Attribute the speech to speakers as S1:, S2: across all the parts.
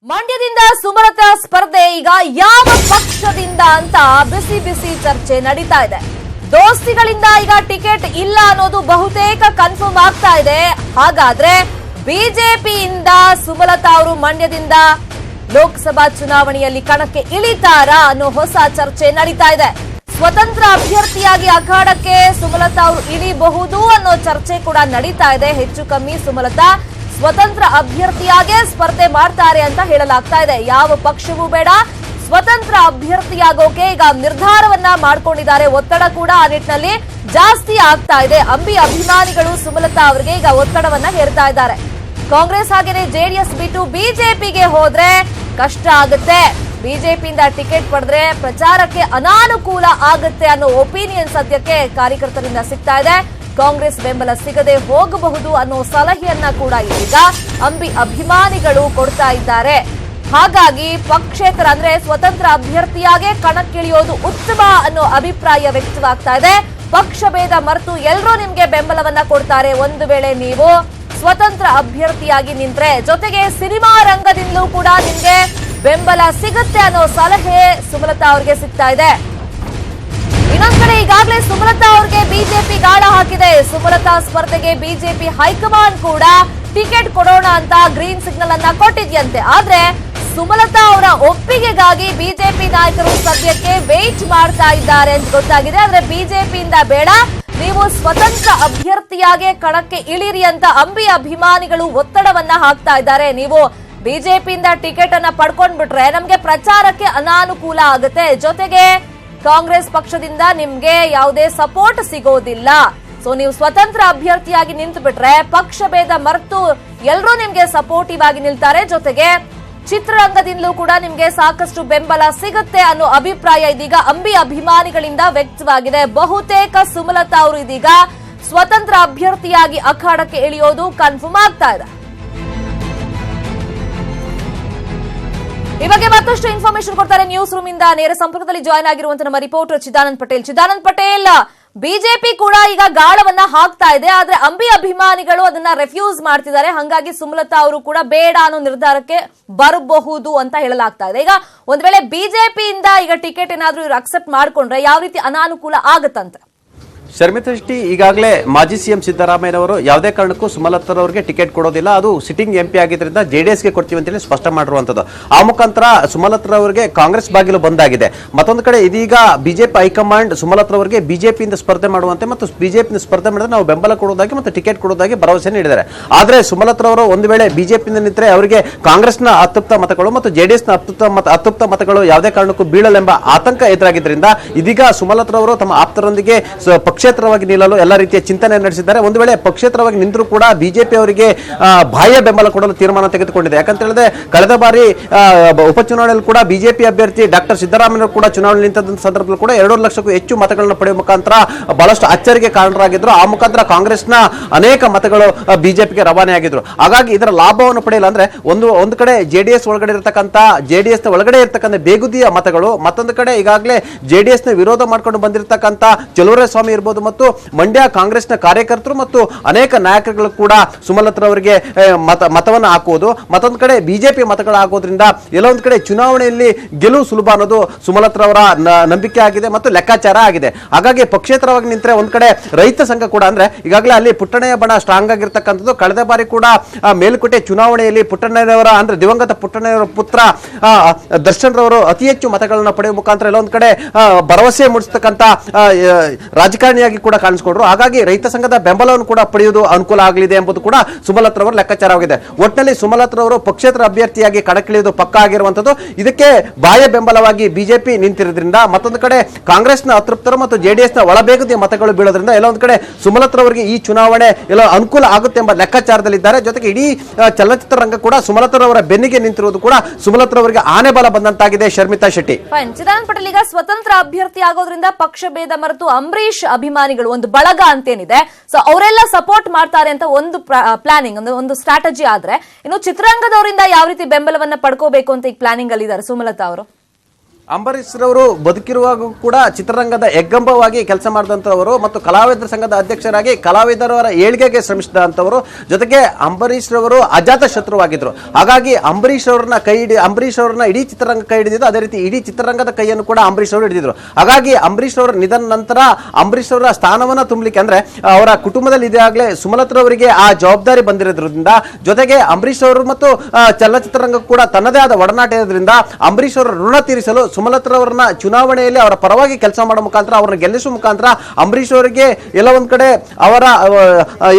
S1: ಮಂಡ್ಯದಿಂದ ಸುಮಲತಾ ಸ್ಪರ್ಧೆ ಈಗ ಯಾವ ಪಕ್ಷದಿಂದ ಅಂತ ಬಿಸಿ ಬಿಸಿ ಚರ್ಚೆ ನಡೀತಾ ಇದೆ. ದೋಸ್ತಿಗಳಿಂದ ಈಗ ಟಿಕೆಟ್ ಇಲ್ಲ ಅನ್ನೋದು ಬಹುತೇಕ ಕನ್ಫರ್ಮ್ ಆಗ್ತಾ ಇದೆ. ಹಾಗಾದ್ರೆ ಬಿಜೆಪಿಯಿಂದ ಸುಮಲತಾ ಅವರು ಮಂಡ್ಯದಿಂದ ಲೋಕಸಭಾ ಚುನಾವಣೆಯಲ್ಲಿ ಕಣಕ್ಕೆ ಇಳಿತಾರಾ ಅನ್ನೋ ಹೊಸ ಚರ್ಚೆ ನಡೀತಾ ಇದೆ. ಸ್ವತಂತ್ರ ಅಭ್ಯರ್ಥಿಯಾಗಿ ಅಖಾಡಕ್ಕೆ ಸುಮಲತಾ ಅವರು ಇಳಿಬಹುದು ಅನ್ನೋ ಚರ್ಚೆ ಕೂಡ ನಡೀತಾ ಇದೆ. ಹೆಚ್ಚು ಕಮ್ಮಿ ಸುಮಲತಾ ಸ್ವತಂತ್ರ ಅಭ್ಯರ್ಥಿಯಾಗೇ ಸ್ಪರ್ಧೆ ಮಾಡ್ತಾರೆ ಅಂತ ಹೇಳಲಾಗ್ತಾ ಇದೆ. ಯಾವ ಪಕ್ಷವೂ ಬೇಡ, ಸ್ವತಂತ್ರ ಅಭ್ಯರ್ಥಿಯಾಗೋಕೆ ಈಗ ನಿರ್ಧಾರವನ್ನ ಮಾಡ್ಕೊಂಡಿದ್ದಾರೆ. ಒತ್ತಡ ಕೂಡ ಆ ನಿಟ್ಟಿನಲ್ಲಿ ಜಾಸ್ತಿ ಆಗ್ತಾ ಇದೆ. ಅಂಬಿ ಅಭಿಮಾನಿಗಳು ಸುಮಲತಾ ಅವರಿಗೆ ಈಗ ಒತ್ತಡವನ್ನ ಹೇರ್ತಾ ಇದ್ದಾರೆ. ಕಾಂಗ್ರೆಸ್ ಹಾಗೇನೆ ಜೆಡಿಎಸ್ ಬಿಟ್ಟು ಬಿಜೆಪಿಗೆ ಹೋದ್ರೆ ಕಷ್ಟ ಆಗುತ್ತೆ, ಬಿಜೆಪಿಯಿಂದ ಟಿಕೆಟ್ ಪಡೆದ್ರೆ ಪ್ರಚಾರಕ್ಕೆ ಅನಾನುಕೂಲ ಆಗುತ್ತೆ ಅನ್ನೋ ಒಪಿನಿಯನ್ ಸದ್ಯಕ್ಕೆ ಕಾರ್ಯಕರ್ತರಿಂದ ಸಿಗ್ತಾ ಇದೆ. ಕಾಂಗ್ರೆಸ್ ಬೆಂಬಲ ಸಿಗದೆ ಹೋಗಬಹುದು ಅನ್ನೋ ಸಲಹೆಯನ್ನ ಕೂಡ ಈಗ ಅಂಬಿ ಅಭಿಮಾನಿಗಳು ಕೊಡ್ತಾ ಇದ್ದಾರೆ. ಹಾಗಾಗಿ ಪಕ್ಷೇತರ ಅಂದ್ರೆ ಸ್ವತಂತ್ರ ಅಭ್ಯರ್ಥಿಯಾಗೆ ಕಣಕ್ಕಿಳಿಯೋದು ಉತ್ತಮ ಅನ್ನೋ ಅಭಿಪ್ರಾಯ ವ್ಯಕ್ತವಾಗ್ತಾ ಇದೆ. ಪಕ್ಷ ಭೇದ ಮರೆತು ಎಲ್ಲರೂ ನಿಮ್ಗೆ ಬೆಂಬಲವನ್ನ ಕೊಡ್ತಾರೆ ಒಂದು ವೇಳೆ ನೀವು ಸ್ವತಂತ್ರ ಅಭ್ಯರ್ಥಿಯಾಗಿ ನಿಂತ್ರೆ. ಜೊತೆಗೆ ಸಿನಿಮಾ ರಂಗದಿಂದಲೂ ಕೂಡ ನಿಮ್ಗೆ ಬೆಂಬಲ ಸಿಗುತ್ತೆ ಅನ್ನೋ ಸಲಹೆ ಸುಮಲತಾ ಅವರಿಗೆ ಸಿಗ್ತಾ ಇದೆ. ಇನ್ನೊಂದ್ ಕಡೆ ಈಗಾಗಲೇ ಸುಮಲತಾ ಅವರಿಗೆ ಬಿಜೆಪಿ ಗಾಳ ಹಾಕಿದೆ. ಸುಮಲತಾ ಸ್ಪರ್ಧೆಗೆ ಬಿಜೆಪಿ ಹೈಕಮಾಂಡ್ ಕೂಡ ಟಿಕೆಟ್ ಕೊಡೋಣ ಅಂತ ಗ್ರೀನ್ ಸಿಗ್ನಲ್ ಅನ್ನ ಕೊಟ್ಟಿದ್ಯಂತೆ. ಆದ್ರೆ ಸುಮಲತಾ ಅವರ ಒಪ್ಪಿಗೆಗಾಗಿ ಬಿಜೆಪಿ ನಾಯಕರು ಸದ್ಯಕ್ಕೆ ವೇಟ್ ಮಾಡ್ತಾ ಇದ್ದಾರೆ ಅಂತ ಗೊತ್ತಾಗಿದೆ. ಆದ್ರೆ ಬಿಜೆಪಿಯಿಂದ ಬೇಡ, ನೀವು ಸ್ವತಂತ್ರ ಅಭ್ಯರ್ಥಿಯಾಗಿ ಕಣಕ್ಕೆ ಇಳಿರಿ ಅಂತ ಅಂಬಿ ಅಭಿಮಾನಿಗಳು ಒತ್ತಡವನ್ನ ಹಾಕ್ತಾ ಇದ್ದಾರೆ. ನೀವು ಬಿಜೆಪಿಯಿಂದ ಟಿಕೆಟ್ ಅನ್ನ ಪಡ್ಕೊಂಡ್ಬಿಟ್ರೆ ನಮ್ಗೆ ಪ್ರಚಾರಕ್ಕೆ ಅನಾನುಕೂಲ ಆಗುತ್ತೆ, ಜೊತೆಗೆ ಕಾಂಗ್ರೆಸ್ ಪಕ್ಷದಿಂದ ನಿಮ್ಗೆ ಯಾವುದೇ ಸಪೋರ್ಟ್ ಸಿಗೋದಿಲ್ಲ. ಸೊ ನೀವು ಸ್ವತಂತ್ರ ಅಭ್ಯರ್ಥಿಯಾಗಿ ನಿಂತು ಬಿಟ್ರೆ ಪಕ್ಷ ಭೇದ ಮರೆತು ಎಲ್ಲರೂ ನಿಮ್ಗೆ ಸಪೋರ್ಟಿವ್ ಆಗಿ ನಿಲ್ತಾರೆ. ಜೊತೆಗೆ ಚಿತ್ರರಂಗದಿಂದಲೂ ಕೂಡ ನಿಮ್ಗೆ ಸಾಕಷ್ಟು ಬೆಂಬಲ ಸಿಗುತ್ತೆ ಅನ್ನೋ ಅಭಿಪ್ರಾಯ ಇದೀಗ ಅಂಬಿ ಅಭಿಮಾನಿಗಳಿಂದ ವ್ಯಕ್ತವಾಗಿದೆ. ಬಹುತೇಕ ಸುಮಲತಾ ಅವರು ಇದೀಗ ಸ್ವತಂತ್ರ ಅಭ್ಯರ್ಥಿಯಾಗಿ ಅಖಾಡಕ್ಕೆ ಇಳಿಯೋದು ಕನ್ಫರ್ಮ್ ಆಗ್ತಾ ಇದೆ. ಈ ಬಗ್ಗೆ ಮತ್ತಷ್ಟು ಇನ್ಫಾರ್ಮೇಶನ್ ಕೊಡ್ತಾರೆ ನ್ಯೂಸ್ ರೂಮ್ ಇಂದ ನೇರ ಸಂಪರ್ಕದಲ್ಲಿ ಜಾಯ್ನ್ ಆಗಿರುವಂತಹ ನಮ್ಮ ರಿಪೋರ್ಟರ್ ಚಿದಾನಂದ್ ಪಟೇಲ್. ಬಿಜೆಪಿ ಕೂಡ ಈಗ ಗಾಳವನ್ನ ಹಾಕ್ತಾ ಇದೆ, ಆದ್ರೆ ಅಂಬಿ ಅಭಿಮಾನಿಗಳು ಅದನ್ನ ರೆಫ್ಯೂಸ್ ಮಾಡ್ತಿದ್ದಾರೆ. ಹಾಗಾಗಿ ಸುಮಲತಾ ಅವರು ಕೂಡ ಬೇಡ ಅನ್ನೋ ನಿರ್ಧಾರಕ್ಕೆ ಬರಬಹುದು ಅಂತ ಹೇಳಲಾಗ್ತಾ ಇದೆ. ಈಗ ಒಂದ್ ವೇಳೆ ಬಿಜೆಪಿಯಿಂದ ಈಗ ಟಿಕೆಟ್ ಏನಾದ್ರೂ ಇವ್ರು ಅಕ್ಸೆಪ್ಟ್ ಮಾಡ್ಕೊಂಡ್ರೆ ಯಾವ ರೀತಿ ಅನಾನುಕೂಲ ಆಗತ್ತಂತೆ?
S2: ಶರ್ಮಿತಾ ಶೆಟ್ಟಿ, ಈಗಾಗಲೇ ಮಾಜಿ ಸಿಎಂ ಸಿದ್ದರಾಮಯ್ಯನವರು ಯಾವುದೇ ಕಾರಣಕ್ಕೂ ಸುಮಲತಾರವರಿಗೆ ಟಿಕೆಟ್ ಕೊಡೋದಿಲ್ಲ, ಅದು ಸಿಟ್ಟಿಂಗ್ ಎಂಪಿ ಆಗಿದ್ದರಿಂದ ಜೆಡಿಎಸ್ಗೆ ಕೊಡ್ತೀವಿ ಅಂತೇಳಿ ಸ್ಪಷ್ಟ ಮಾಡಿರುವಂತದ್ದು. ಆ ಮುಖಾಂತರ ಸುಮಲತಾರವರಿಗೆ ಕಾಂಗ್ರೆಸ್ ಬಾಗಿಲು ಬಂದಾಗಿದೆ. ಮತ್ತೊಂದು ಕಡೆ ಇದೀಗ ಬಿಜೆಪಿ ಹೈಕಮಾಂಡ್ ಸುಮಲತಾರವರಿಗೆ ಬಿಜೆಪಿಯಿಂದ ಸ್ಪರ್ಧೆ ಮಾಡುವಂತೆ ಮತ್ತು ಬಿಜೆಪಿಯಿಂದ ಸ್ಪರ್ಧೆ ಮಾಡಿದ್ರೆ ನಾವು ಬೆಂಬಲ ಕೊಡೋದಾಗಿ ಮತ್ತು ಟಿಕೆಟ್ ಕೊಡೋದಾಗಿ ಭರವಸೆ ನೀಡಿದ್ದಾರೆ. ಆದ್ರೆ ಸುಮಲತಾರವರು ಒಂದು ವೇಳೆ ಬಿಜೆಪಿಯಿಂದ ನಿಂತರೆ ಅವರಿಗೆ ಕಾಂಗ್ರೆಸ್ನ ಅತೃಪ್ತ ಮತಗಳು ಮತ್ತು ಜೆಡಿಎಸ್ನ ಅತೃಪ್ತ ಮತಗಳು ಯಾವುದೇ ಕಾರಣಕ್ಕೂ ಬೀಳಲೆಂಬ ಆತಂಕ ಎದುರಾಗಿದ್ದರಿಂದ ಇದೀಗ ಸುಮಲತಾರವರು ತಮ್ಮ ಆಪ್ತರೊಂದಿಗೆ ಪಕ್ಷೇತರವಾಗಿ ನಿಲ್ಲಲು ಎಲ್ಲ ರೀತಿಯ ಚಿಂತನೆ ನಡೆಸಿದ್ದಾರೆ. ಒಂದು ವೇಳೆ ಪಕ್ಷೇತರವಾಗಿ ನಿಂತರೂ ಕೂಡ ಬಿಜೆಪಿ ಅವರಿಗೆ ಬಾಹ್ಯ ಬೆಂಬಲ ಕೊಡಲು ತೀರ್ಮಾನ ತೆಗೆದುಕೊಂಡಿದೆ. ಯಾಕಂತ ಹೇಳಿದ್ರೆ ಕಳೆದ ಬಾರಿ ಉಪಚುನಾವಣೆಯಲ್ಲಿ ಕೂಡ ಬಿಜೆಪಿ ಅಭ್ಯರ್ಥಿ ಡಾಕ್ಟರ್ ಸಿದ್ದರಾಮಯ್ಯ ಕೂಡ ಚುನಾವಣೆ ನಿಂತ ಸಂದರ್ಭದಲ್ಲಿ ಕೂಡ 2 ಲಕ್ಷಕ್ಕೂ ಹೆಚ್ಚು ಮತಗಳನ್ನು ಪಡೆಯುವ ಮುಖಾಂತರ ಬಹಳಷ್ಟು ಅಚ್ಚರಿಗೆ ಕಾರಣರಾಗಿದ್ರು. ಆ ಮುಖಾಂತರ ಕಾಂಗ್ರೆಸ್ನ ಅನೇಕ ಮತಗಳು ಬಿಜೆಪಿಗೆ ರವಾನೆ ಆಗಿದ್ರು. ಹಾಗಾಗಿ ಇದರ ಲಾಭವನ್ನು ಪಡೆಯಲ್ಲ ಅಂದ್ರೆ ಒಂದು ಕಡೆ ಜೆಡಿಎಸ್ ಒಳಗಡೆ ಇರತಕ್ಕಂತ ಜೆಡಿಎಸ್ ಒಳಗಡೆ ಇರತಕ್ಕಂಥ ಬೇಗುದಿಯ ಮತಗಳು, ಮತ್ತೊಂದು ಕಡೆ ಈಗಾಗಲೇ ಜೆಡಿಎಸ್ ನ ವಿರೋಧ ಮಾಡ್ಕೊಂಡು ಬಂದಿರತಕ್ಕಂತ ಚಲುವರಾಯಸ್ವಾಮಿ ಇರಬಹುದು ಮತ್ತು ಮಂಡ್ಯ ಕಾಂಗ್ರೆಸ್ನ ಕಾರ್ಯಕರ್ತರು ಮತ್ತು ಅನೇಕ ನಾಯಕರುಗಳು ಕೂಡ ಸುಮಲತಾರವರಿಗೆ ಮತವನ್ನು ಹಾಕುವುದು, ಮತ್ತೊಂದು ಕಡೆ ಬಿಜೆಪಿ ಮತಗಳು ಹಾಕೋದ್ರಿಂದ ಎಲ್ಲೊಂದು ಕಡೆ ಚುನಾವಣೆಯಲ್ಲಿ ಗೆಲುವು ಸುಲಭ ಅನ್ನೋದು ಸುಮಲತಾರವರ ನಂಬಿಕೆ ಆಗಿದೆ ಮತ್ತು ಲೆಕ್ಕಾಚಾರ ಆಗಿದೆ. ಹಾಗಾಗಿ ಪಕ್ಷೇತರವಾಗಿ ನಿಂತರೆ ಒಂದ್ ಕಡೆ ರೈತ ಸಂಘ ಕೂಡ ಅಂದ್ರೆ ಈಗಾಗಲೇ ಅಲ್ಲಿ ಪುಟ್ಟಣ್ಣಯ್ಯ ಬಣ ಸ್ಟ್ರಾಂಗ್ ಆಗಿರ್ತಕ್ಕಂಥದ್ದು. ಕಳೆದ ಬಾರಿ ಕೂಡ ಮೇಲುಕೋಟೆ ಚುನಾವಣೆಯಲ್ಲಿ ಪುಟ್ಟಣ್ಣಯ್ಯವರ ಅಂದ್ರೆ ದಿವಂಗತ ಪುಟ್ಟಣ್ಣಯ್ಯವರ ಪುತ್ರ ದರ್ಶನ್ ರವರು ಅತಿ ಹೆಚ್ಚು ಮತಗಳನ್ನು ಪಡೆಯುವ ಮುಖಾಂತರ ಎಲ್ಲೊಂದು ಕಡೆ ಭರವಸೆ ಮೂಡಿಸತಕ್ಕಂತ ರಾಜಕಾರಣಿ ಕೂಡ ಕಾಣಿಸಿಕೊಂಡ್ರು. ಹಾಗಾಗಿ ರೈತ ಸಂಘದ ಬೆಂಬಲವನ್ನು ಕೂಡ ಪಡೆಯುವುದು ಅನುಕೂಲ ಆಗಲಿದೆ ಎಂಬುದು ಕೂಡ ಸುಮಲತಾರವರ ಲೆಕ್ಕಾಚಾರವಾಗಿದೆ. ಒಟ್ಟಿನಲ್ಲಿ ಸುಮಲತಾರವರು ಪಕ್ಷೇತರ ಅಭ್ಯರ್ಥಿಯಾಗಿ ಕಣಕ್ಕಿಳಿಯುವುದು ಪಕ್ಕ ಆಗಿರುವಂತದ್ದು. ಇದಕ್ಕೆ ಬಾಹ್ಯ ಬೆಂಬಲವಾಗಿ ಬಿಜೆಪಿ ನಿಂತಿರೋದ್ರಿಂದ ಮತ್ತೊಂದು ಕಡೆ ಕಾಂಗ್ರೆಸ್ನ ಅತೃಪ್ತರು ಮತ್ತು ಜೆಡಿಎಸ್ನ ಒಳಬೇಗುದಿಯ ಮತಗಳು ಬೀಳೋದ್ರಿಂದ ಎಲ್ಲೊಂದು ಕಡೆ ಸುಮಲತಾರವರಿಗೆ ಈ ಚುನಾವಣೆ ಎಲ್ಲ ಅನುಕೂಲ ಆಗುತ್ತೆ ಎಂಬ ಲೆಕ್ಕಾಚಾರದಲ್ಲಿದ್ದಾರೆ. ಜೊತೆಗೆ ಇಡೀ ಚಲನಚಿತ್ರ ರಂಗ ಕೂಡ ಸುಮಲತಾರವರ ಬೆನ್ನಿಗೆ ನಿಂತಿರುವುದು ಕೂಡ ಸುಮಲತಾರವರಿಗೆ ಆನೆ ಬಲ ಬಂದಂತಾಗಿದೆ. ಶರ್ಮಿತಾ ಶೆಟ್ಟಿ,
S1: ಚಿದಾನಂದ್ ಪಟೇಲ್, ಈಗ ಸ್ವತಂತ್ರ ಅಭ್ಯರ್ಥಿ ಆಗೋದ್ರಿಂದ ಪಕ್ಷ ಭೇದ ಮರೆತು ಅಂಬರೀಶ್ ಅಭಿಮಾನಿಗಳು ಒಂದು ಬಳಗ ಅಂತೇನಿದೆ, ಸೊ ಅವರೆಲ್ಲ ಸಪೋರ್ಟ್ ಮಾಡ್ತಾರೆ ಅಂತ ಒಂದು ಪ್ಲಾನಿಂಗ್ ಒಂದು ಸ್ಟ್ರಾಟಜಿ ಆದ್ರೆ, ಇನ್ನು ಚಿತ್ರರಂಗದವರಿಂದ ಯಾವ ರೀತಿ ಬೆಂಬಲವನ್ನ ಪಡ್ಕೋಬೇಕು ಅಂತ ಈಗ ಪ್ಲಾನಿಂಗ್ ಅಲ್ಲಿ ಇದ್ದಾರೆ ಸುಮಲತಾ ಅವರು?
S2: ಅಂಬರೀಶ್ ರವರು ಬದುಕಿರುವಾಗ ಕೂಡ ಚಿತ್ರರಂಗದ ಹೆಗ್ಗಂಬವಾಗಿ ಕೆಲಸ ಮಾಡಿದಂಥವರು ಮತ್ತು ಕಲಾವಿದರ ಸಂಘದ ಅಧ್ಯಕ್ಷರಾಗಿ ಕಲಾವಿದರವರ ಏಳಿಗೆಗೆ ಶ್ರಮಿಸಿದಂಥವರು. ಜೊತೆಗೆ ಅಂಬರೀಶ್ ರವರು ಅಜಾತ ಶತ್ರುವಾಗಿದ್ರು. ಹಾಗಾಗಿ ಅಂಬರೀಶ್ ಅವರನ್ನ ಇಡೀ ಚಿತ್ರರಂಗ ಕೈ ಹಿಡಿದಿದ್ದು. ಅದೇ ರೀತಿ ಇಡೀ ಚಿತ್ರರಂಗದ ಕೈಯನ್ನು ಕೂಡ ಅಂಬರೀಶ್ ಅವರು ಹಿಡಿದಿದ್ರು. ಹಾಗಾಗಿ ಅಂಬರೀಶ್ ಅವರ ನಿಧನ ನಂತರ ಅಂಬರೀಶ್ ಅವರ ಸ್ಥಾನವನ್ನ ತುಂಬಲಿಕ್ಕೆ ಅಂದ್ರೆ ಅವರ ಕುಟುಂಬದಲ್ಲಿ ಇದಾಗಲೇ ಸುಮಲತ್ರವರಿಗೆ ಆ ಜವಾಬ್ದಾರಿ ಬಂದಿರೋದ್ರಿಂದ, ಜೊತೆಗೆ ಅಂಬರೀಶ್ ಅವರು ಮತ್ತು ಚಲನಚಿತ್ರರಂಗ ಕೂಡ ತನ್ನದೇ ಆದ ಒಡನಾಟ ಇರೋದ್ರಿಂದ ಅಂಬರೀಶ್ ಅವರ ಋಣ ತೀರಿಸಲು ಸುಮಲತ್ರವರನ್ನ ಚುನಾವಣೆಯಲ್ಲಿ ಅವರ ಪರವಾಗಿ ಕೆಲಸ ಮಾಡೋ ಮುಖಾಂತರ ಅವರನ್ನು ಗೆಲ್ಲಿಸುವ ಮುಖಾಂತರ ಅಂಬರೀಶ್ ಅವರಿಗೆ ಎಲ್ಲ ಒಂದ್ ಕಡೆ ಅವರ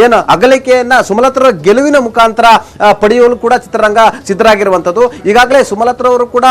S2: ಏನು ಅಗಲಿಕೆಯನ್ನ ಸುಮಲತ್ರ ಗೆಲುವಿನ ಮುಖಾಂತರ ಪಡೆಯಲು ಕೂಡ ಚಿತ್ರರಂಗ ಸಿದ್ಧರಾಗಿರುವಂತದ್ದು. ಈಗಾಗಲೇ ಸುಮಲತ್ರ ಅವರು ಕೂಡ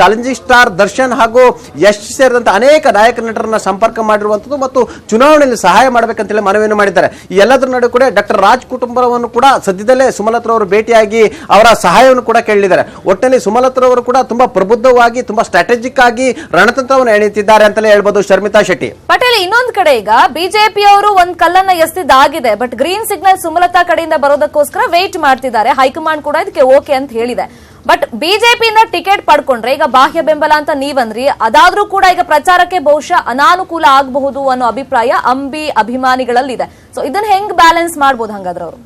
S2: ಚಾಲೆಂಜಿಂಗ್ ಸ್ಟಾರ್ ದರ್ಶನ್ ಹಾಗೂ ಯಶ್ ಸೇರಿದಂತೆ ಅನೇಕ ನಾಯಕ ನಟರನ್ನ ಸಂಪರ್ಕ ಮಾಡಿರುವಂತದ್ದು ಮತ್ತು ಚುನಾವಣೆಯಲ್ಲಿ ಸಹಾಯ ಮಾಡಬೇಕಂತೇಳಿ ಮನವಿಯನ್ನು ಮಾಡಿದ್ದಾರೆ. ಈ ಎಲ್ಲದರ ನಡುವೆ ಕೂಡ ಡಾಕ್ಟರ್ ರಾಜ್ ಕುಟುಂಬವನ್ನು ಕೂಡ ಸದ್ಯದಲ್ಲೇ ಸುಮಲತ್ರ ಅವರು ಭೇಟಿಯಾಗಿ ಅವರ ಸಹಾಯವನ್ನು ಕೂಡ ಕೇಳಿದ್ದಾರೆ. ಒಟ್ಟಿನಲ್ಲಿ ಸುಮಲತ್ರ ಅವರು ಕೂಡ ತುಂಬಾ ಪ್ರಬುದ್ಧವಾಗಿ ತುಂಬಾ ಸ್ಟ್ರಾಟಜಿಕ್ ಆಗಿ ರಣತಂತ್ರವನ್ನು ಎಣಿತಿದ್ದಾರೆ ಅಂತಲೇ ಹೇಳ್ಬೋದು. ಶರ್ಮಿತಾ ಶೆಟ್ಟಿ
S1: ಪಟೇಲ್, ಇನ್ನೊಂದು ಕಡೆ ಈಗ ಬಿಜೆಪಿ ಅವರು ಒಂದ್ ಕಲ್ಲನ್ನ ಎಸ್ತಿದ್ದಾಗಿದೆ. ಬಟ್ ಗ್ರೀನ್ ಸಿಗ್ನಲ್ ಸುಮಲತಾ ಕಡೆಯಿಂದ ಬರೋದಕ್ಕೋಸ್ಕರ ವೇಟ್ ಮಾಡ್ತಿದ್ದಾರೆ. ಹೈಕಮಾಂಡ್ ಕೂಡ ಇದಕ್ಕೆ ಓಕೆ ಅಂತ ಹೇಳಿದೆ. ಬಟ್ ಬಿಜೆಪಿಯಿಂದ ಟಿಕೆಟ್ ಪಡ್ಕೊಂಡ್ರೆ ಈಗ ಬಾಹ್ಯ ಬೆಂಬಲ ಅಂತ ನೀವಂದ್ರಿ, ಅದಾದ್ರೂ ಕೂಡ ಈಗ ಪ್ರಚಾರಕ್ಕೆ ಬಹುಶಃ ಅನಾನುಕೂಲ ಆಗಬಹುದು ಅನ್ನೋ ಅಭಿಪ್ರಾಯ ಅಂಬಿ ಅಭಿಮಾನಿಗಳಲ್ಲಿದೆ. ಸೊ ಇದನ್ನ ಹೆಂಗ್ ಬ್ಯಾಲೆನ್ಸ್ ಮಾಡ್ಬೋದು ಹಂಗಾದ್ರೆ ಅವರು?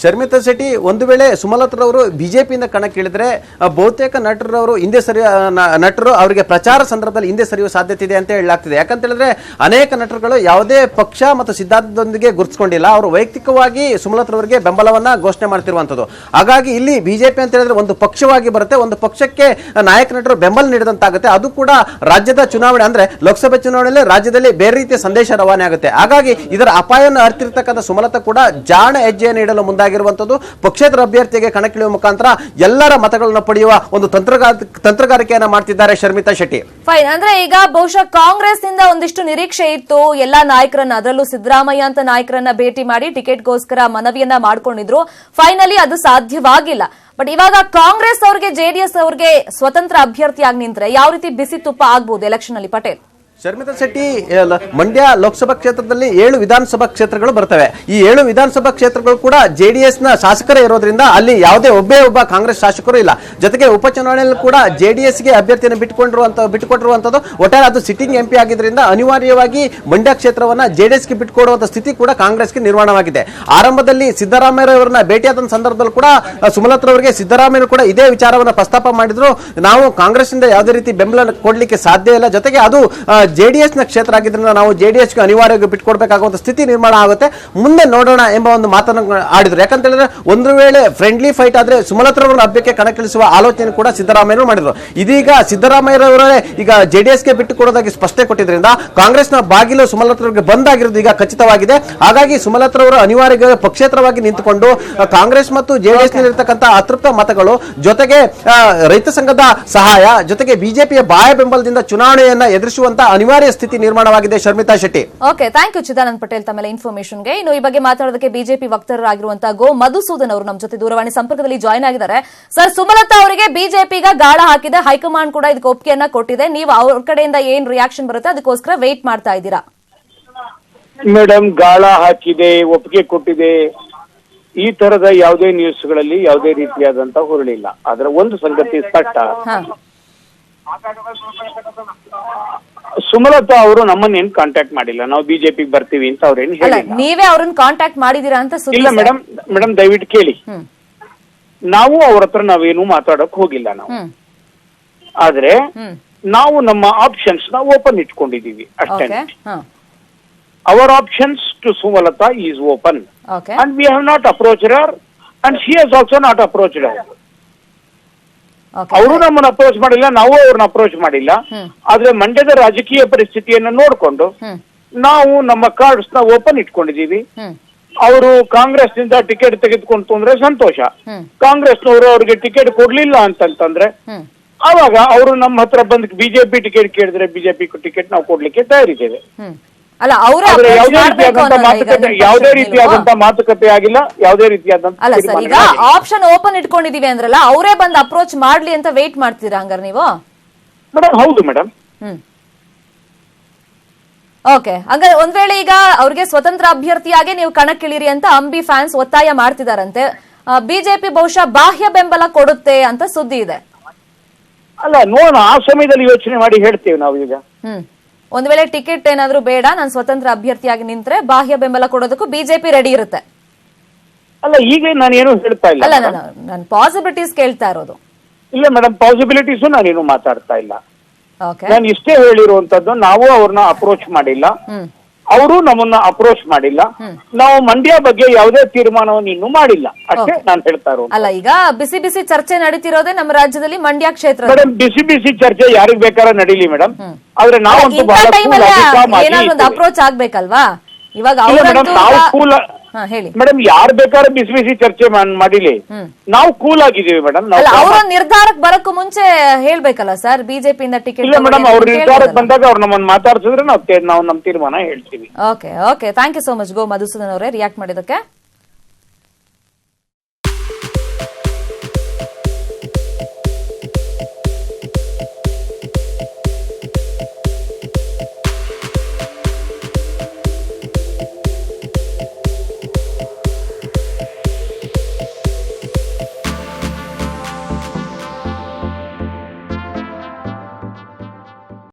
S2: ಶರ್ಮಿತಾ ಶೆಟ್ಟಿ, ಒಂದು ವೇಳೆ ಸುಮಲತ್ರವರು ಬಿಜೆಪಿಯಿಂದ ಕಣಕ್ಕಿಳಿದ್ರೆ ಬಹುತೇಕ ನಟರು ಅವರಿಗೆ ಪ್ರಚಾರ ಸಂದರ್ಭದಲ್ಲಿ ಹಿಂದೆ ಸರಿಯುವ ಸಾಧ್ಯತೆ ಇದೆ ಅಂತ ಹೇಳಲಾಗ್ತಿದೆ. ಯಾಕಂತ ಹೇಳಿದ್ರೆ ಅನೇಕ ನಟರುಗಳು ಯಾವುದೇ ಪಕ್ಷ ಮತ್ತು ಸಿದ್ಧಾಂತದೊಂದಿಗೆ ಗುರುತಿಸಿಕೊಂಡಿಲ್ಲ. ಅವರು ವೈಯಕ್ತಿಕವಾಗಿ ಸುಮಲತ್ರವರಿಗೆ ಬೆಂಬಲವನ್ನ ಘೋಷಣೆ ಮಾಡ್ತಿರುವಂತದ್ದು. ಹಾಗಾಗಿ ಇಲ್ಲಿ ಬಿಜೆಪಿ ಅಂತ ಹೇಳಿದ್ರೆ ಒಂದು ಪಕ್ಷವಾಗಿ ಬರುತ್ತೆ, ಒಂದು ಪಕ್ಷಕ್ಕೆ ನಾಯಕ ನಟರು ಬೆಂಬಲ ನೀಡಿದಂತಾಗುತ್ತೆ. ಅದು ಕೂಡ ರಾಜ್ಯದ ಚುನಾವಣೆ ಅಂದ್ರೆ ಲೋಕಸಭೆ ಚುನಾವಣೆಯಲ್ಲಿ ರಾಜ್ಯದಲ್ಲಿ ಬೇರೆ ರೀತಿಯ ಸಂದೇಶ ರವಾನೆ ಆಗುತ್ತೆ. ಹಾಗಾಗಿ ಇದರ ಅಪಾಯವನ್ನು ಅರಿತಿರ್ತಕ್ಕಂಥ ಸುಮಲತಾ ಕೂಡ ಜಾಣ ಹೆಜ್ಜೆಯನ್ನು ಇಡಲು ಮುಂದಾಗಿರುವಂತದ್ದು. ಪಕ್ಷೇತರ ಅಭ್ಯರ್ಥಿಗೆ ಕಣಕ್ಕಿಳಿಯುವ ಮುಖಾಂತರ ಎಲ್ಲರ ಮತಗಳನ್ನು ಪಡೆಯುವ ಒಂದು ತಂತ್ರಗಾರಿಕೆಯನ್ನ ಮಾಡ್ತಿದ್ದಾರೆ ಶರ್ಮಿತಾ ಶೆಟ್ಟಿ.
S1: ಫೈನ್. ಅಂದ್ರೆ ಈಗ ಬಹುಶಃ ಕಾಂಗ್ರೆಸ್ ಇಂದ ಒಂದಿಷ್ಟು ನಿರೀಕ್ಷೆ ಇತ್ತು. ಎಲ್ಲಾ ನಾಯಕರನ್ನ, ಅದರಲ್ಲೂ ಸಿದ್ದರಾಮಯ್ಯ ಅಂತ ನಾಯಕರನ್ನ ಭೇಟಿ ಮಾಡಿ ಟಿಕೆಟ್ಗೋಸ್ಕರ ಮನವಿಯನ್ನ ಮಾಡ್ಕೊಂಡಿದ್ರು. ಫೈನಲಿ ಅದು ಸಾಧ್ಯವಾಗಿಲ್ಲ. ಬಟ್ ಇವಾಗ ಕಾಂಗ್ರೆಸ್ ಅವ್ರಿಗೆ, ಜೆಡಿಎಸ್ ಅವ್ರಿಗೆ ಸ್ವತಂತ್ರ ಅಭ್ಯರ್ಥಿಯಾಗಿ ನಿಂತ್ರೆ ಯಾವ ರೀತಿ ಬಿಸಿ ತುಪ್ಪ ಆಗ್ಬಹುದು ಎಲೆಕ್ಷನ್ ಅಲ್ಲಿ? ಪಟೇಲ್,
S2: ಶರ್ಮಿತಾ ಶೆಟ್ಟಿ, ಮಂಡ್ಯ ಲೋಕಸಭಾ ಕ್ಷೇತ್ರದಲ್ಲಿ 7 ವಿಧಾನಸಭಾ ಕ್ಷೇತ್ರಗಳು ಬರ್ತವೆ. ಈ 7 ವಿಧಾನಸಭಾ ಕ್ಷೇತ್ರಗಳು ಕೂಡ ಜೆಡಿಎಸ್ ನ ಶಾಸಕರೇ ಇರೋದ್ರಿಂದ ಅಲ್ಲಿ ಯಾವುದೇ ಒಬ್ಬ ಕಾಂಗ್ರೆಸ್ ಶಾಸಕರು ಇಲ್ಲ. ಜೊತೆಗೆ ಉಪಚುನಾವಣೆಯಲ್ಲಿ ಕೂಡ ಜೆಡಿಎಸ್ ಗೆ ಅಭ್ಯರ್ಥಿಯನ್ನು ಬಿಟ್ಟುಕೊಟ್ಟಿರುವಂತದ್ದು. ಒಟ್ಟಾರೆ ಅದು ಸಿಟ್ಟಿಂಗ್ ಎಂಪಿ ಆಗಿದ್ರಿಂದ ಅನಿವಾರ್ಯವಾಗಿ ಮಂಡ್ಯ ಕ್ಷೇತ್ರವನ್ನ ಜೆಡಿಎಸ್ ಗೆ ಬಿಟ್ಟುಕೊಡುವಂತ ಸ್ಥಿತಿ ಕೂಡ ಕಾಂಗ್ರೆಸ್ಗೆ ನಿರ್ಮಾಣವಾಗಿದೆ. ಆರಂಭದಲ್ಲಿ ಸಿದ್ದರಾಮಯ್ಯ ಅವರನ್ನ ಭೇಟಿಯಾದ ಸಂದರ್ಭದಲ್ಲಿ ಕೂಡ ಸುಮಲತಾ ಅವರಿಗೆ ಸಿದ್ದರಾಮಯ್ಯ ಕೂಡ ಇದೇ ವಿಚಾರವನ್ನ ಪ್ರಸ್ತಾಪ ಮಾಡಿದ್ರು. ನಾವು ಕಾಂಗ್ರೆಸ್ ಇಂದ ಯಾವುದೇ ರೀತಿ ಬೆಂಬಲ ಕೊಡ್ಲಿಕ್ಕೆ ಸಾಧ್ಯ ಇಲ್ಲ. ಜೊತೆಗೆ ಅದು ಜೆಡಿಎಸ್ ನ ಕ್ಷೇತ್ರ ಆಗಿದ್ರಿಂದ ನಾವು ಜೆಡಿಎಸ್ ಗೆ ಅನಿವಾರ್ಯವಾಗಿ ಬಿಟ್ಕೊಡ್ಬೇಕಾಗುವಂತ ಸ್ಥಿತಿ ನಿರ್ಮಾಣ ಆಗುತ್ತೆ, ಮುಂದೆ ನೋಡೋಣ ಎಂಬ ಒಂದು ಮಾತನ್ನು ಆಡಿದ್ರು. ಯಾಕಂತ ಹೇಳಿದ್ರೆ ಒಂದು ವೇಳೆ ಫ್ರೆಂಡ್ಲಿ ಫೈಟ್ ಆದ್ರೆ ಸುಮಲತ್ರವರನ್ನ ಹಬ್ಬಕ್ಕೆ ಕಣಕ್ಕಿಳಿಸುವ ಆಲೋಚನೆ ಕೂಡ ಸಿದ್ದರಾಮಯ್ಯ ಮಾಡಿದ್ರು. ಇದೀಗ ಸಿದ್ದರಾಮಯ್ಯವರೇ ಈಗ ಜೆಡಿಎಸ್ ಗೆ ಬಿಟ್ಟು ಕೊಡೋದಾಗಿ ಸ್ಪಷ್ಟನೆ ಕೊಟ್ಟಿದ್ರಿಂದ ಕಾಂಗ್ರೆಸ್ನ ಬಾಗಿಲು ಸುಮಲತ್ರವರಿಗೆ ಬಂದಾಗಿರೋದು ಈಗ ಖಚಿತವಾಗಿದೆ. ಹಾಗಾಗಿ ಸುಮಲತ್ರವರು ಅನಿವಾರ್ಯ ಪಕ್ಷೇತರವಾಗಿ ನಿಂತುಕೊಂಡು ಕಾಂಗ್ರೆಸ್ ಮತ್ತು ಜೆಡಿಎಸ್ ನಲ್ಲಿರ್ತಕ್ಕಂಥ ಅತೃಪ್ತ ಮತಗಳು, ಜೊತೆಗೆ ರೈತ ಸಂಘದ ಸಹಾಯ, ಜೊತೆಗೆ ಬಿಜೆಪಿಯ ಬಾಹ್ಯ ಬೆಂಬಲದಿಂದ ಚುನಾವಣೆಯನ್ನ ಎದುರಿಸುವಂತ ಅನಿವಾರ್ಯ ಸ್ಥಿತಿ ನಿರ್ಮಾಣವಾಗಿದೆ. Sharmita Shetty,
S1: okay, thank you Chidanand Patel ತಮ್ಮೆಲ್ಲ ಇನ್ಫಾರ್ಮೇಶನ್ಗೆ. ಇನ್ನು ಈ ಬಗ್ಗೆ ಮಾತಾಡೋದಕ್ಕೆ ಬಿಜೆಪಿ ವಕ್ತಾರರಾಗಿರುವಂತಹ ಗೋ ಮಧುಸೂದನ್ ಅವರು ನಮ್ಮ ಜೊತೆ ದೂರವಾಣಿ ಸಂಪರ್ಕದಲ್ಲಿ ಜಾಯ್ನ್ ಆಗಿದ್ದಾರೆ. ಸರ್, ಸುಮಲತಾ ಅವರಿಗೆ ಬಿಜೆಪಿಗ ಗಾಳ ಹಾಕಿದೆ, ಹೈಕಮಾಂಡ್ ಕೂಡ ಇದಕ್ಕೆ ಒಪ್ಪಿಗೆಯನ್ನ ಕೊಟ್ಟಿದೆ. ನೀವು ಅವ್ರ ಕಡೆಯಿಂದ ಏನ್ ರಿಯಾಕ್ಷನ್ ಬರುತ್ತೆ ಅದಕ್ಕೋಸ್ಕರ ವೇಟ್ ಮಾಡ್ತಾ ಇದ್ದೀರಾ?
S3: ಮೇಡಮ್, ಗಾಳ ಹಾಕಿದೆ, ಒಪ್ಪಿಗೆ ಕೊಟ್ಟಿದೆ, ಈ ತರದ ಯಾವುದೇ ನ್ಯೂಸ್ಗಳಲ್ಲಿ ಯಾವುದೇ ರೀತಿಯಾದಂತ ಹುರುಳಿಲ್ಲ. ಆದ್ರೆ ಒಂದು ಸಂಗತಿ ಸ್ಪಷ್ಟ, ಸುಮಲತಾ ಅವರು ನಮ್ಮನ್ನೇನು ಕಾಂಟ್ಯಾಕ್ಟ್ ಮಾಡಿಲ್ಲ. ನಾವು ಬಿಜೆಪಿಗೆ ಬರ್ತೀವಿ ಅಂತ ಅವ್ರೇನು ಹೇಳಿಲ್ಲ.
S1: ನೀವೇ ಅವ್ರನ್ನ ಕಾಂಟ್ಯಾಕ್ಟ್ ಮಾಡಿದೀರಾ ಅಂತ?
S3: ಇಲ್ಲ ಮೇಡಮ್, ದಯವಿಟ್ಟು ಕೇಳಿ. ನಾವು ಅವ್ರ ಹತ್ರ ನಾವೇನು ಮಾತಾಡಕ್ ಹೋಗಿಲ್ಲ ನಾವು. ಆದ್ರೆ ನಾವು ನಮ್ಮ ಆಪ್ಷನ್ಸ್ ನ ಓಪನ್ ಇಟ್ಕೊಂಡಿದೀವಿ ಅಷ್ಟೇ. Our options to Sumalatha is open and we have not approached her and she has also not approached her. ಅವರು ನಮ್ಮನ್ನ ಅಪ್ರೋಚ್ ಮಾಡಿಲ್ಲ, ನಾವು ಅವ್ರನ್ನ ಅಪ್ರೋಚ್ ಮಾಡಿಲ್ಲ. ಆದ್ರೆ ಮಂಡ್ಯದ ರಾಜಕೀಯ ಪರಿಸ್ಥಿತಿಯನ್ನ ನೋಡ್ಕೊಂಡು ನಾವು ನಮ್ಮ ಕಾರ್ಡ್ಸ್ ನ ಓಪನ್ ಇಟ್ಕೊಂಡಿದೀವಿ. ಅವರು ಕಾಂಗ್ರೆಸ್ ನಿಂದ ಟಿಕೆಟ್ ತೆಗೆದುಕೊಂಡು ಅಂದ್ರೆ ಸಂತೋಷ. ಕಾಂಗ್ರೆಸ್ನವರು ಅವ್ರಿಗೆ ಟಿಕೆಟ್ ಕೊಡ್ಲಿಲ್ಲ ಅಂತಂದ್ರೆ ಅವಾಗ ಅವರು ನಮ್ಮ ಹತ್ರ ಬಂದ್ ಬಿಜೆಪಿ ಟಿಕೆಟ್ ಕೇಳಿದ್ರೆ ಬಿಜೆಪಿ ಟಿಕೆಟ್ ನಾವು ಕೊಡ್ಲಿಕ್ಕೆ ತಯಾರಿದ್ದೇವೆ. ಯಾವುದೇ ರೀತಿಯಾದಂತ ಮಾತುಕತೆ ಆಗಿಲ್ಲ, ಯಾವುದೇ ರೀತಿಯಾದಂತ
S1: ಈಗ ಆಪ್ಷನ್ ಓಪನ್ ಇಟ್ಕೊಂಡಿದೀವಿ ಅಂದ್ರಲ್ಲ, ಅವರೇ ಬಂದು ಅಪ್ರೋಚ್ ಮಾಡ್ಲಿ ಅಂತ ವೇಟ್ ಮಾಡ್ತೀರಾ ಹಂಗಾರೆ ನೀವು?
S3: ಮೇಡಮ್, ಹೌದು ಮೇಡಮ್.
S1: ಓಕೆ, ಹಂಗಾರೆ ಒಂದ್ ವೇಳೆ ಈಗ ಅವ್ರಿಗೆ ಸ್ವತಂತ್ರ ಅಭ್ಯರ್ಥಿಯಾಗಿ ನೀವು ಕಣಕ್ಕಿಳಿರಿ ಅಂತ ಅಂಬಿ ಫ್ಯಾನ್ಸ್ ಒತ್ತಾಯ ಮಾಡ್ತಿದಾರಂತೆ. ಬಿಜೆಪಿ ಬಹುಶಃ ಬಾಹ್ಯ ಬೆಂಬಲ ಕೊಡುತ್ತೆ ಅಂತ ಸುದ್ದಿ ಇದೆ.
S3: ಅಲ್ಲ ನೋಡೋಣ, ಆ ಸಮಯದಲ್ಲಿ ಯೋಚನೆ ಮಾಡಿ ಹೇಳ್ತೇವೆ ನಾವು ಈಗ.
S1: ಒಂದ್ ವೇಳೆ ಟಿಕೆಟ್ ಏನಾದ್ರೂ ಬೇಡ, ನಾನು ಸ್ವತಂತ್ರ ಅಭ್ಯರ್ಥಿಯಾಗಿ ನಿಂತ್ರೆ ಬಾಹ್ಯ ಬೆಂಬಲ ಕೊಡೋದಕ್ಕೂ ಬಿಜೆಪಿ ರೆಡಿ ಇರುತ್ತೆ.
S3: ಅಲ್ಲ ಈಗ ನಾನು ಏನು ಹೇಳ್ತಾ ಇಲ್ಲ.
S1: ಅಲ್ಲ, ನಾನು ಪಾಸಿಬಿಲಿಟೀಸ್ ಕೇಳ್ತಾ ಇರೋದು.
S3: ಇಲ್ಲ ಮೇಡಮ್, ಪಾಸಿಬಿಲಿಟೀಸು ನಾನೇನು ಮಾತಾಡ್ತಾ ಇಲ್ಲ.
S1: ಓಕೆ,
S3: ನಾನು ಇಷ್ಟೇ ಹೇಳಿರುವಂತದ್ದು, ನಾವು ಅವ್ರನ್ನ ಅಪ್ರೋಚ್ ಮಾಡಿಲ್ಲ, ಅವರು ನಮ್ಮನ್ನ ಅಪ್ರೋಚ್ ಮಾಡಿಲ್ಲ. ನಾವು ಮಂಡ್ಯ ಬಗ್ಗೆ ಯಾವುದೇ ತೀರ್ಮಾನವನ್ನು ಇನ್ನೂ ಮಾಡಿಲ್ಲ, ಅಷ್ಟೇ ನಾನು ಹೇಳ್ತಾ ಇರೋದು.
S1: ಅಲ್ಲ, ಈಗ ಬಿಸಿ ಬಿಸಿ ಚರ್ಚೆ ನಡೀತಿರೋದೇ ನಮ್ಮ ರಾಜ್ಯದಲ್ಲಿ ಮಂಡ್ಯ ಕ್ಷೇತ್ರ.
S3: ಮೇಡಮ್, ಬಿಸಿ ಬಿಸಿ ಚರ್ಚೆ ಯಾರಿಗ್ ಬೇಕಾದ್ರೆ ನಡೀಲಿ ಮೇಡಮ್, ಆದ್ರೆ ನಾವಂತೂ ಬಹಳ
S1: ಏನಾದ್ರು ಒಂದು ಅಪ್ರೋಚ್ ಆಗ್ಬೇಕಲ್ವಾ? ಇವಾಗ
S3: ನಾವು ಕೂಲ್
S1: ಹೇಳಿ
S3: ಮೇಡಮ್, ಯಾರು ಬೇಕಾದ್ರೆ ಬಿಸಿ ಬಿಸಿ ಚರ್ಚೆ ಮಾಡಿಲಿ, ನಾವು ಕೂಲ್ ಆಗಿದ್ದೀವಿ ಮೇಡಮ್.
S1: ಅವ್ರ ನಿರ್ಧಾರಕ್ಕೆ ಬರಕ್ಕೂ ಮುಂಚೆ ಹೇಳ್ಬೇಕಲ್ಲ ಸರ್, ಬಿಜೆಪಿಯಿಂದ ಟಿಕೆಟ್.
S3: ಇಲ್ಲ ಮೇಡಮ್, ಅವ್ರ ನಿರ್ಧಾರಕ್ಕೆ ಬಂದಾಗ ಅವ್ರು ನಮ್ಮನ್ನ ಮಾತಾಡ್ಸಿದ್ರೆ ನಾವು ನಮ್ಮ ತೀರ್ಮಾನ ಹೇಳ್ತೀವಿ.
S1: Okay, thank you so much Go Madhusudan ಅವರೇ ರಿಯಾಕ್ಟ್ ಮಾಡಿದಕ್ಕೆ.